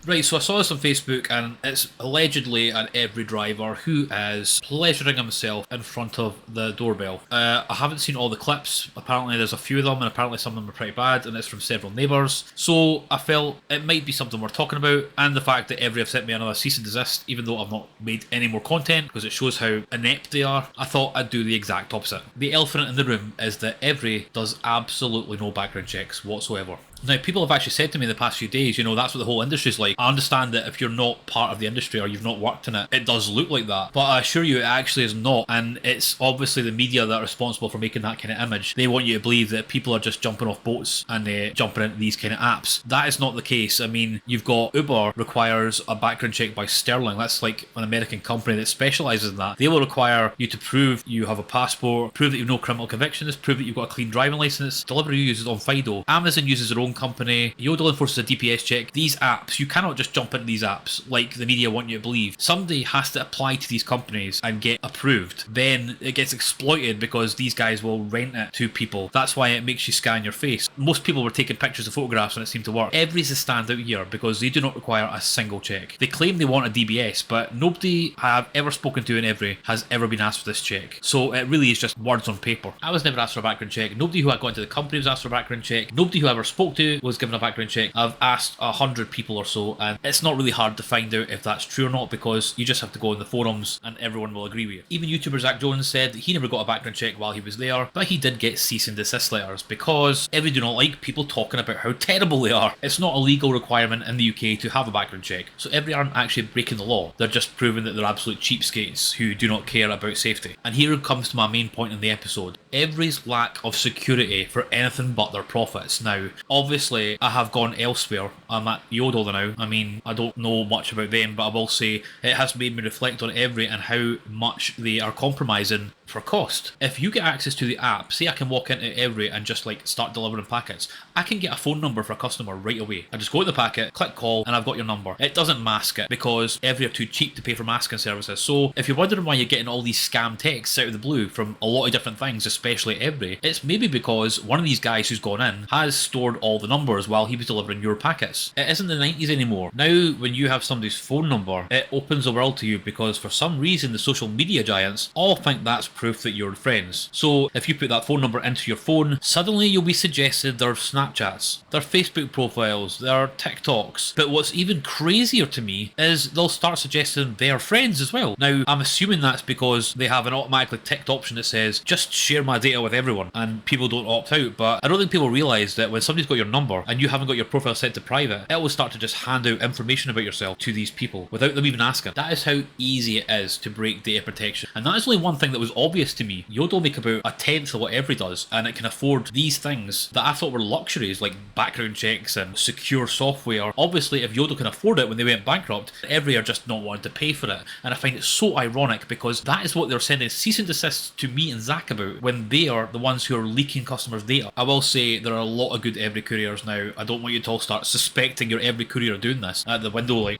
Right, so I saw this on Facebook, and it's allegedly an Evri driver who is pleasuring himself in front of the doorbell. I haven't seen all the clips. Apparently, there's a few of them, and apparently some of them are pretty bad, and it's from several neighbours. So I felt it might be something worth talking about, and the fact that Evri have sent me another cease and desist, even though I've not made any more content, because it shows how inept they are. I thought I'd do the exact opposite. The elephant in the room is that Evri does absolutely no background checks whatsoever. Now, people have actually said to me in the past few days, that's what the whole industry's like. I understand that if you're not part of the industry or you've not worked in it, it does look like that. But I assure you, it actually is not. And it's obviously the media that are responsible for making that kind of image. They want you to believe that people are just jumping off boats and jumping into these kind of apps. That is not the case. I mean, you've got Uber requires a background check by Sterling. That's like an American company that specialises in that. They will require you to prove you have a passport, prove that you've no criminal convictions, prove that you've got a clean driving licence. Deliveroo uses on Fido. Amazon uses their own company. Yodel enforces a DPS check. These apps, you cannot just jump into these apps like the media want you to believe. Somebody has to apply to these companies and get approved. Then it gets exploited because these guys will rent it to people. That's why it makes you scan your face. Most people were taking pictures of photographs and it seemed to work. Evri's a standout here because they do not require a single check. They claim they want a DBS, but nobody I have ever spoken to in Evri has ever been asked for this check. So it really is just words on paper. I was never asked for a background check. Nobody who I got into the company was asked for a background check. Nobody who I ever spoke to was given a background check. I've asked 100 people or so, and it's not really hard to find out if that's true or not because you just have to go in the forums and everyone will agree with you. Even YouTuber Zach Jones said that he never got a background check while he was there, but he did get cease and desist letters because Evri do not like people talking about how terrible they are. It's not a legal requirement in the UK to have a background check, so Evri aren't actually breaking the law. They're just proving that they're absolute cheapskates who do not care about safety. And here comes to my main point in the episode. Evri's lack of security for anything but their profits. Now, obviously, I have gone elsewhere. I'm at Yodel now. I mean, I don't know much about them, but I will say it has made me reflect on Evri and how much they are compromising for cost. If you get access to the app, say I can walk into Evri and just like start delivering packets, I can get a phone number for a customer right away. I just go to the packet, click call, and I've got your number. It doesn't mask it because Evri are too cheap to pay for masking services. So if you're wondering why you're getting all these scam texts out of the blue from a lot of different things, especially Evri, it's maybe because one of these guys who's gone in has stored all the numbers while he was delivering your packets. It isn't the 90s anymore. Now, when you have somebody's phone number, it opens the world to you because for some reason the social media giants all think that's proof that you're friends. So if you put that phone number into your phone, suddenly you'll be suggested their Snapchats, their Facebook profiles, their TikToks. But what's even crazier to me is they'll start suggesting their friends as well. Now, I'm assuming that's because they have an automatically ticked option that says, just share my data with everyone, and people don't opt out. But I don't think people realise that when somebody's got your number and you haven't got your profile set to private, it will start to just hand out information about yourself to these people without them even asking. That is how easy it is to break data protection. And that is only one thing that was obvious to me. Yodel make about a tenth of what Evri does, and it can afford these things that I thought were luxuries like background checks and secure software. Obviously, if Yodel can afford it when they went bankrupt, Evri are just not wanting to pay for it. And I find it so ironic because that is what they're sending cease and desists to me and Zach about when they are the ones who are leaking customers' data. I will say there are a lot of good Evri couriers now. I don't want you to all start suspecting your Evri courier doing this at the window like,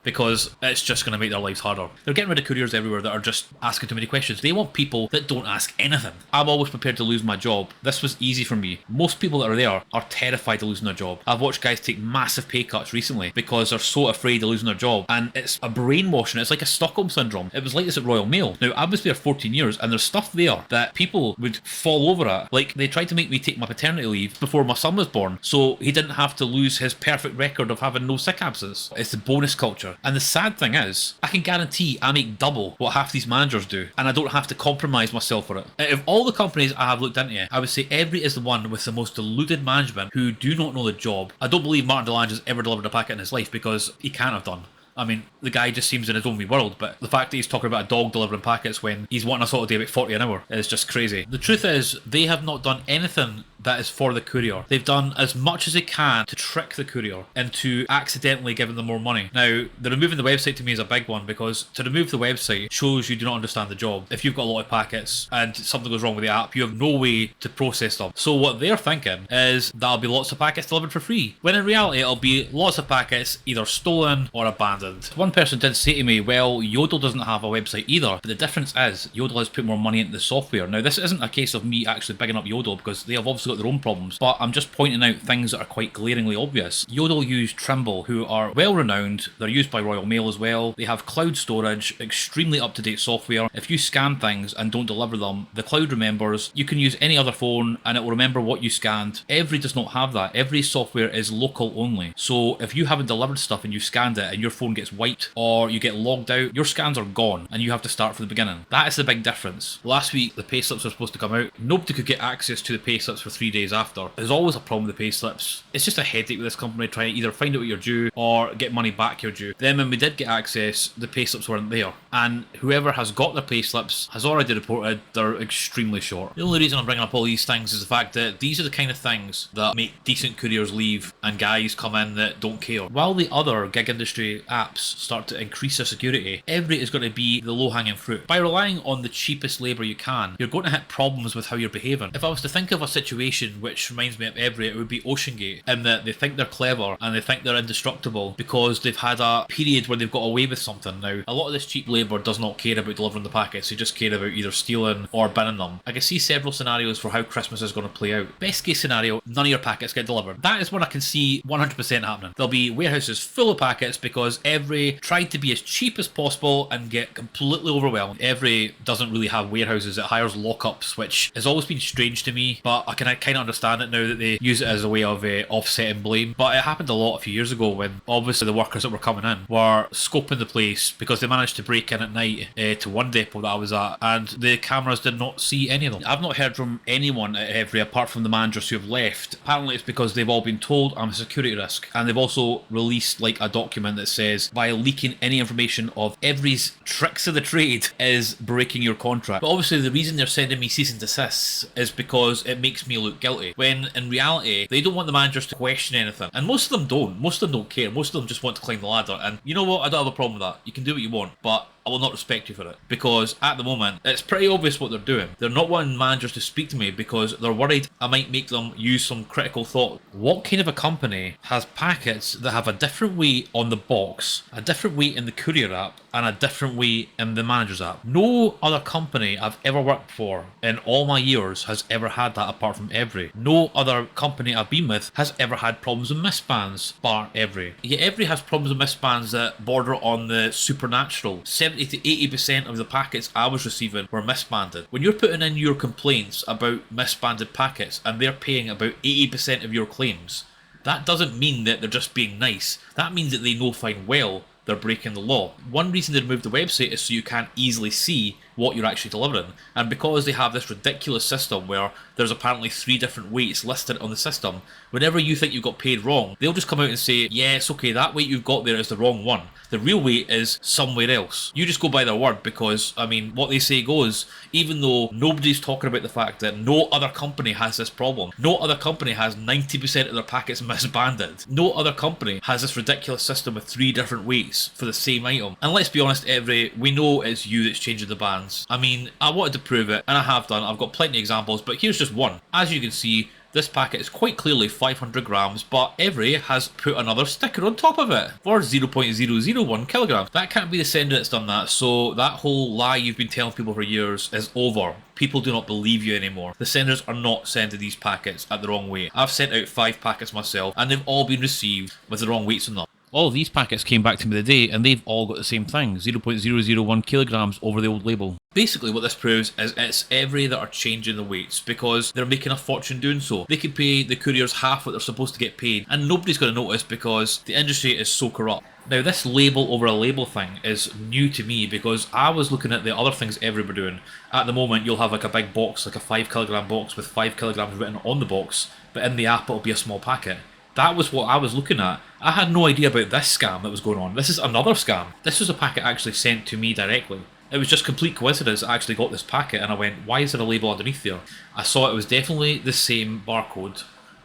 because it's just going to make their lives harder. They're getting rid of couriers everywhere that are just asking too many questions. They want people that don't ask anything. I'm always prepared to lose my job. This was easy for me. Most people that are there are terrified of losing their job. I've watched guys take massive pay cuts recently because they're so afraid of losing their job, and it's a brainwashing. It's like a Stockholm syndrome. It was like this at Royal Mail. Now, I was there 14 years and there's stuff there that people would fall over at. Like, they tried to make me take my paternity leave before my son was born so he didn't have to lose his perfect record of having no sick absence. It's the bonus culture. And the sad thing is, I can guarantee I make double what half these managers do, and I don't have to compromise myself for it. Out of all the companies I have looked into, I would say Evri is the one with the most deluded management who do not know the job. I don't believe Martin DeLange has ever delivered a packet in his life because he can't have done. I mean, the guy just seems in his own wee world, but the fact that he's talking about a dog delivering packets when he's wanting us all to do about 40 an hour is just crazy. The truth is, they have not done anything that is for the courier. They've done as much as they can to trick the courier into accidentally giving them more money. Now, the removing the website to me is a big one because to remove the website shows you do not understand the job. If you've got a lot of packets and something goes wrong with the app, you have no way to process them. So what they're thinking is there'll be lots of packets delivered for free, when in reality it'll be lots of packets either stolen or abandoned. One person did say to me, well, Yodel doesn't have a website either, but the difference is Yodel has put more money into the software. Now, this isn't a case of me actually bigging up Yodel because they have obviously obviously got their own problems, but I'm just pointing out things that are quite glaringly obvious. Yodel use Trimble, who are well renowned. They're used by Royal Mail as well. They have cloud storage, extremely up-to-date software. If you scan things and don't deliver them, the cloud remembers. You can use any other phone and it will remember what you scanned. Evri does not have that. Evri software is local only. So if you haven't delivered stuff and you scanned it and your phone gets wiped or you get logged out, your scans are gone and you have to start from the beginning. That is the big difference. Last week, the payslips were supposed to come out. Nobody could get access to the payslips for 3 days after. There's always a problem with the payslips. It's just a headache with this company trying to either find out what you're due or get money back you're due. Then when we did get access, the payslips weren't there. And whoever has got their payslips has already reported they're extremely short. The only reason I'm bringing up all these things is the fact that these are the kind of things that make decent couriers leave and guys come in that don't care. While the other gig industry apps start to increase their security, Evri is going to be the low-hanging fruit. By relying on the cheapest labour you can, you're going to hit problems with how you're behaving. If I was to think of a situation which reminds me of Evri, it would be OceanGate, in that they think they're clever and they think they're indestructible because they've had a period where they've got away with something. Now, a lot of this cheap labour does not care about delivering the packets, they just care about either stealing or binning them. I can see several scenarios for how Christmas is going to play out. Best case scenario, none of your packets get delivered. That is what I can see 100% happening. There'll be warehouses full of packets because Evri tried to be as cheap as possible and get completely overwhelmed. Evri doesn't really have warehouses, it hires lockups, which has always been strange to me, but I can kind of understand it now that they use it as a way of offsetting blame. But it happened a lot a few years ago when obviously the workers that were coming in were scoping the place because they managed to break in at night to one depot that I was at and the cameras did not see any of them. I've not heard from anyone at Evri apart from the managers who have left. Apparently it's because they've all been told I'm a security risk, and they've also released like a document that says by leaking any information of Evri's tricks of the trade is breaking your contract. But obviously the reason they're sending me cease and desists is because it makes me look guilty, when in reality they don't want the managers to question anything, and most of them don't. Most of them don't care. Most of them just want to climb the ladder, and you know what, I don't have a problem with that. You can do what you want, but I will not respect you for it, because at the moment it's pretty obvious what they're doing. They're not wanting managers to speak to me because they're worried I might make them use some critical thought. What kind of a company has packets that have a different weight on the box, a different weight in the courier app, and a different weight in the manager's app? No other company I've ever worked for in all my years has ever had that apart from Evri. No other company I've been with has ever had problems with misbands bar Evri. Yet Evri has problems with misbands that border on the supernatural. 70 to 80% of the packets I was receiving were misbanded. When you're putting in your complaints about misbanded packets and they're paying about 80% of your claims, that doesn't mean that they're just being nice. That means that they know fine well they're breaking the law. One reason they removed the website is so you can't easily see what you're actually delivering. And because they have this ridiculous system where there's apparently 3 different weights listed on the system, whenever you think you got paid wrong, they'll just come out and say, yeah, it's okay, that weight you've got there is the wrong one. The real weight is somewhere else. You just go by their word because, I mean, what they say goes, even though nobody's talking about the fact that no other company has this problem. No other company has 90% of their packets misbanded. No other company has this ridiculous system with 3 different weights for the same item. And let's be honest, Evri, we know it's you that's changing the bands. I mean, I wanted to prove it, and I have done. I've got plenty of examples, but here's just one. As you can see, this packet is quite clearly 500 grams, but Evri has put another sticker on top of it for 0.001 kilograms. That can't be the sender that's done that, so that whole lie you've been telling people for years is over. People do not believe you anymore. The senders are not sending these packets at the wrong weight. I've sent out 5 packets myself, and they've all been received with the wrong weights on them. All of these packets came back to me today and they've all got the same thing, 0.001 kilograms over the old label. Basically what this proves is it's Evri that are changing the weights because they're making a fortune doing so. They could pay the couriers half what they're supposed to get paid and nobody's going to notice because the industry is so corrupt. Now this label over a label thing is new to me because I was looking at the other things Evri were doing. At the moment you'll have like a big box, like a 5 kilogram box with 5 kilograms written on the box, but in the app it'll be a small packet. That was what I was looking at. I had no idea about this scam that was going on. This is another scam. This was a packet actually sent to me directly. It was just complete coincidence I actually got this packet and I went, why is there a label underneath there? I saw it was definitely the same barcode.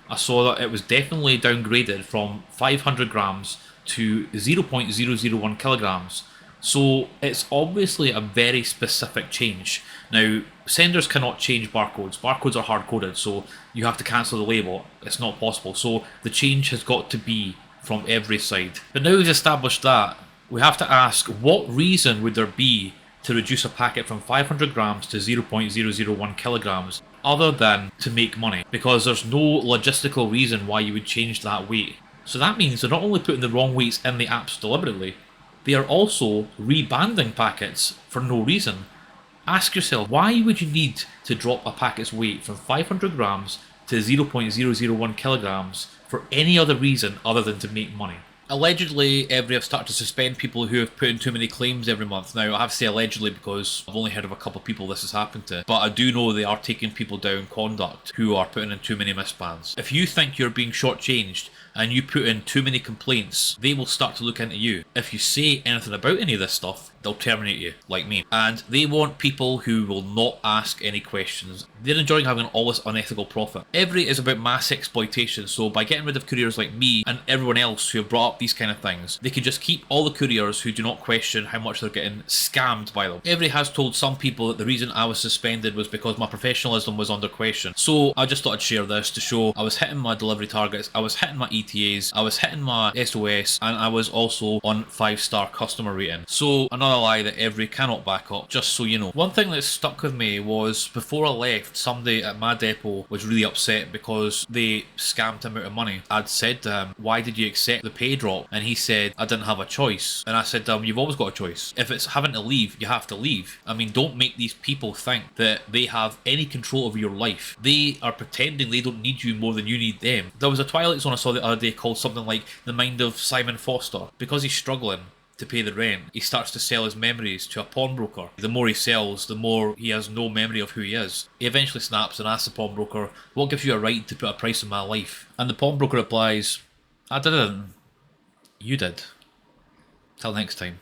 I saw that it was definitely downgraded from 500 grams to 0.001 kilograms. So it's obviously a very specific change. Now, senders cannot change barcodes. Barcodes are hard-coded, so you have to cancel the label. It's not possible. So the change has got to be from every side. But now we've established that, we have to ask, what reason would there be to reduce a packet from 500 grams to 0.001 kilograms other than to make money, because there's no logistical reason why you would change that weight. So that means they're not only putting the wrong weights in the apps deliberately, they are also rebanding packets for no reason. Ask yourself, why would you need to drop a packet's weight from 500 grams to 0.001 kilograms for any other reason other than to make money? Allegedly, Evri have started to suspend people who have put in too many claims every month. Now, I have to say allegedly because I've only heard of a couple of people this has happened to, but I do know they are taking people down conduct who are putting in too many misbans. If you think you're being shortchanged and you put in too many complaints, they will start to look into you. If you say anything about any of this stuff, they'll terminate you, like me. And they want people who will not ask any questions. They're enjoying having all this unethical profit. Evri is about mass exploitation, so by getting rid of couriers like me and everyone else who have brought up these kind of things, they can just keep all the couriers who do not question how much they're getting scammed by them. Evri has told some people that the reason I was suspended was because my professionalism was under question. So I just thought I'd share this to show I was hitting my delivery targets, I was hitting my ETAs, I was hitting my SOS, and I was also on 5-star customer rating. So another lie that Evri cannot back up, just so you know. One thing that stuck with me was before I left, somebody at my depot was really upset because they scammed him out of money. I'd said to him, why did you accept the pay drop? And he said, I didn't have a choice. And I said to him, you've always got a choice. If it's having to leave, you have to leave. I mean, don't make these people think that they have any control over your life. They are pretending they don't need you more than you need them. There was a Twilight Zone I saw the other day called something like The Mind of Simon Foster. Because he's struggling to pay the rent, he starts to sell his memories to a pawnbroker. The more he sells, the more he has no memory of who he is. He eventually snaps and asks the pawnbroker, what gives you a right to put a price on my life? And the pawnbroker replies, I didn't. You did. Till next time.